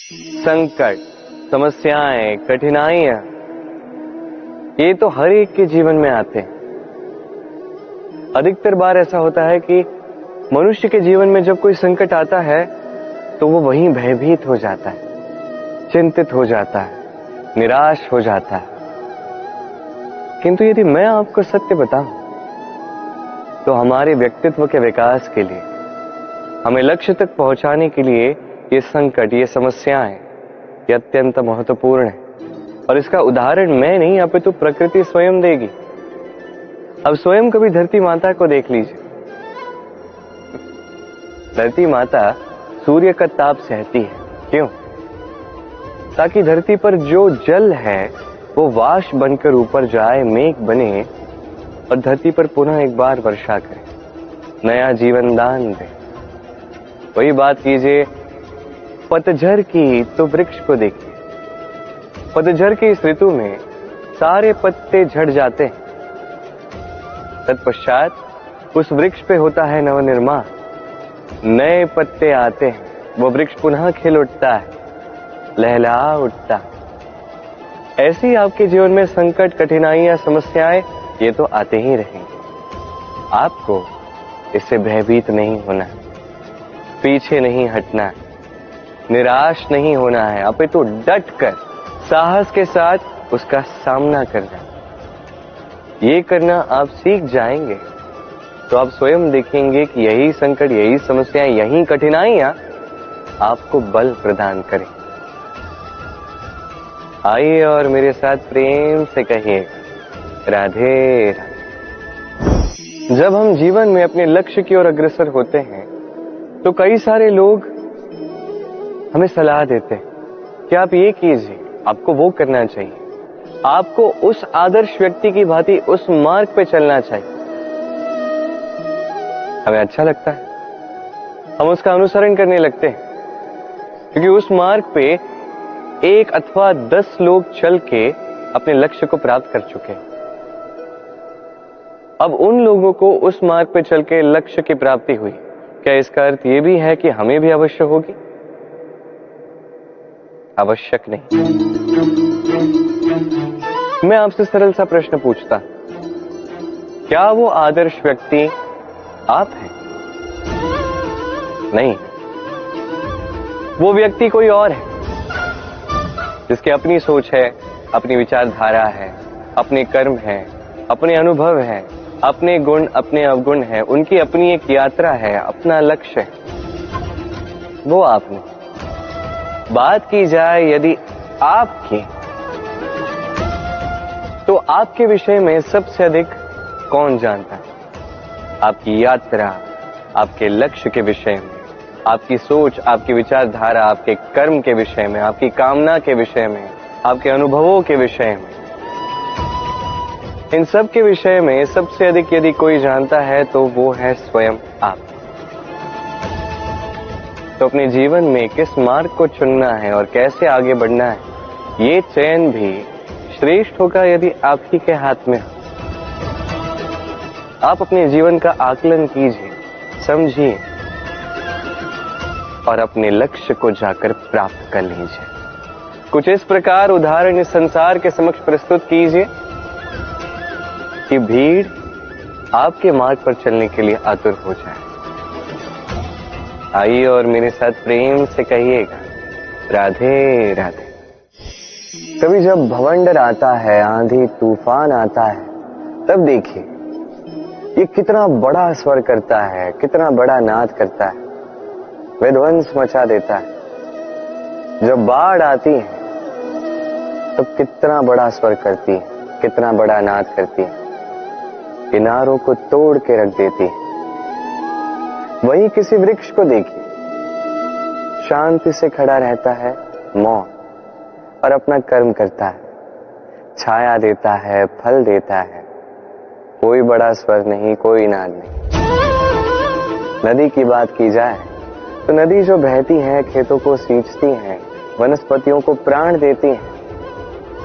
संकट, समस्याएं, कठिनाइयां, ये तो हर एक के जीवन में आते हैं। अधिकतर बार ऐसा होता है कि मनुष्य के जीवन में जब कोई संकट आता है तो वो वहीं भयभीत हो जाता है, चिंतित हो जाता है, निराश हो जाता है। किंतु यदि मैं आपको सत्य बताऊं तो हमारे व्यक्तित्व के विकास के लिए, हमें लक्ष्य तक पहुंचाने के लिए ये संकट, ये समस्याएं, ये अत्यंत महत्वपूर्ण है। और इसका उदाहरण मैं नहीं, अपितु प्रकृति स्वयं देगी। अब स्वयं कभी धरती माता को देख लीजिए। धरती माता सूर्य का ताप सहती है, क्यों? ताकि धरती पर जो जल है वो वाष्प बनकर ऊपर जाए, मेघ बने और धरती पर पुनः एक बार वर्षा करे, नया जीवन दान दे। वही बात कीजिए पतझड़ की तो वृक्ष को देखिए। पतझड़ की इस ऋतु में सारे पत्ते झड़ जाते हैं, तत्पश्चात उस वृक्ष पे होता है नवनिर्माण, नए पत्ते आते हैं, वो वृक्ष पुनः खिल उठता है, लहलहा उठता है। ऐसे ही आपके जीवन में संकट, कठिनाइयां, समस्याएं ये तो आते ही रहेंगे। आपको इससे भयभीत नहीं होना है, पीछे नहीं हटना है, निराश नहीं होना है, अपितु डट कर साहस के साथ उसका सामना करना। ये करना आप सीख जाएंगे तो आप स्वयं देखेंगे कि यही संकट, यही समस्याएं, यही कठिनाइयां आपको बल प्रदान करें। आइए और मेरे साथ प्रेम से कहिए राधे राधे। जब हम जीवन में अपने लक्ष्य की ओर अग्रसर होते हैं तो कई सारे लोग हमें सलाह देते हैं कि आप ये कीजिए, आपको वो करना चाहिए, आपको उस आदर्श व्यक्ति की भांति उस मार्ग पे चलना चाहिए। हमें अच्छा लगता है, हम उसका अनुसरण करने लगते हैं, क्योंकि उस मार्ग पे 1 अथवा 10 लोग चल के अपने लक्ष्य को प्राप्त कर चुके हैं। अब उन लोगों को उस मार्ग पे चल के लक्ष्य की प्राप्ति हुई, क्या इसका अर्थ यह भी है कि हमें भी अवश्य होगी? आवश्यक नहीं। मैं आपसे सरल सा प्रश्न पूछता, क्या वो आदर्श व्यक्ति आप हैं? नहीं, वो व्यक्ति कोई और है, जिसकी अपनी सोच है, अपनी विचारधारा है, अपने कर्म है, अपने अनुभव है, अपने गुण, अपने अवगुण है, उनकी अपनी एक यात्रा है, अपना लक्ष्य है। वो आप नहीं। बात की जाए यदि आपकी, तो आपके विषय में सबसे अधिक कौन जानता है? आपकी यात्रा, आपके लक्ष्य के विषय में, आपकी सोच, आपकी विचारधारा, आपके कर्म के विषय में, आपकी कामना के विषय में, आपके अनुभवों के विषय में, इन सब के विषय में सबसे अधिक यदि कोई जानता है तो वो है स्वयं आप। तो अपने जीवन में किस मार्ग को चुनना है और कैसे आगे बढ़ना है, ये चयन भी श्रेष्ठ होगा यदि आप ही के हाथ में हो। आप अपने जीवन का आकलन कीजिए, समझिए और अपने लक्ष्य को जाकर प्राप्त कर लीजिए। कुछ इस प्रकार उदाहरण इस संसार के समक्ष प्रस्तुत कीजिए कि भीड़ आपके मार्ग पर चलने के लिए आतुर हो जाए। आइए और मेरे साथ प्रेम से कहिएगा राधे राधे। कभी जब भवंडर आता है, आंधी तूफान आता है, तब देखिए ये कितना बड़ा स्वर करता है, कितना बड़ा नाद करता है, विध्वंस मचा देता है। जब बाढ़ आती है तब कितना बड़ा स्वर करती है, कितना बड़ा नाद करती है, किनारों को तोड़ के रख देती है। वहीं किसी वृक्ष को देखिए, शांति से खड़ा रहता है, मौन, और अपना कर्म करता है, छाया देता है, फल देता है, कोई बड़ा स्वर नहीं, कोई नाद नहीं। नदी की बात की जाए तो नदी जो बहती है, खेतों को सींचती है, वनस्पतियों को प्राण देती है,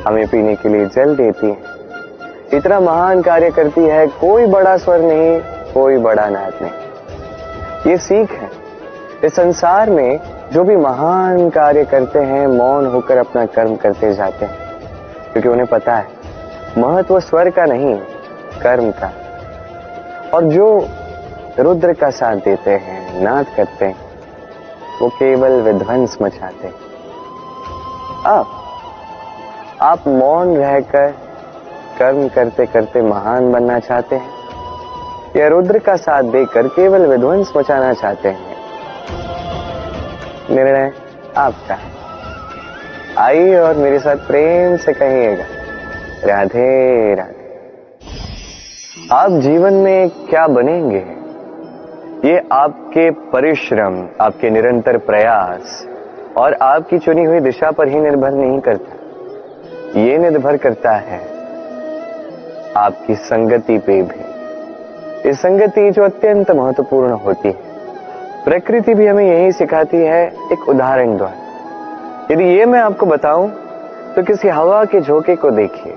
हमें पीने के लिए जल देती है, इतना महान कार्य करती है, कोई बड़ा स्वर नहीं, कोई बड़ा नाद नहीं। ये सीख है। इस संसार में जो भी महान कार्य करते हैं मौन होकर अपना कर्म करते जाते हैं, क्योंकि उन्हें पता है महत्व स्वर का नहीं कर्म का। और जो रुद्र का साथ देते हैं, नाद करते हैं, वो केवल विध्वंस मचाते हैं। आप मौन रहकर कर्म करते करते महान बनना चाहते हैं या रुद्र का साथ देकर केवल विध्वंस मचाना चाहते हैं? निर्णय आपका है। आइए और मेरे साथ प्रेम से कहिएगा, राधे राधे। आप जीवन में क्या बनेंगे, ये आपके परिश्रम, आपके निरंतर प्रयास और आपकी चुनी हुई दिशा पर ही निर्भर नहीं करता। ये निर्भर करता है आपकी संगति पे भी। इस संगति जो अत्यंत महत्वपूर्ण होती है, प्रकृति भी हमें यही सिखाती है एक उदाहरण द्वारा। यदि ये मैं आपको बताऊं तो किसी हवा के झोंके को देखिए।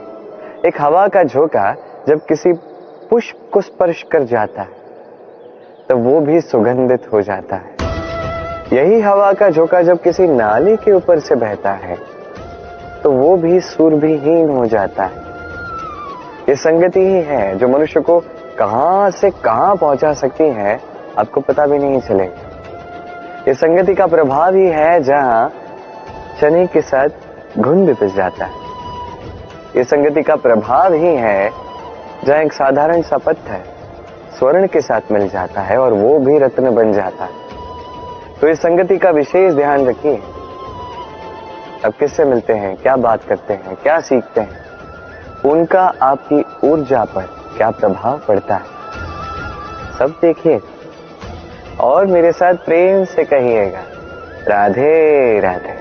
एक हवा का झोंका जब किसी पुष्प को स्पर्श कर जाता है तो वो भी सुगंधित हो जाता है। यही हवा का झोंका जब किसी नाली के ऊपर से बहता है तो वो भी सुरभिहीन हो जाता है। ये संगति ही है जो मनुष्य को कहां से कहां पहुंचा सकती है, आपको पता भी नहीं चलेगा। ये संगति का प्रभाव ही है जहां चने के साथ घुन पिस जाता है। ये संगति का प्रभाव ही है जहां एक साधारण सा पत्थर स्वर्ण के साथ मिल जाता है और वो भी रत्न बन जाता है। तो इस संगति का विशेष ध्यान रखिए। अब किससे मिलते हैं, क्या बात करते हैं, क्या सीखते हैं, उनका आपकी ऊर्जा पर क्या प्रभाव पड़ता है, सब देखिए और मेरे साथ प्रेम से कहिएगा, राधे राधे।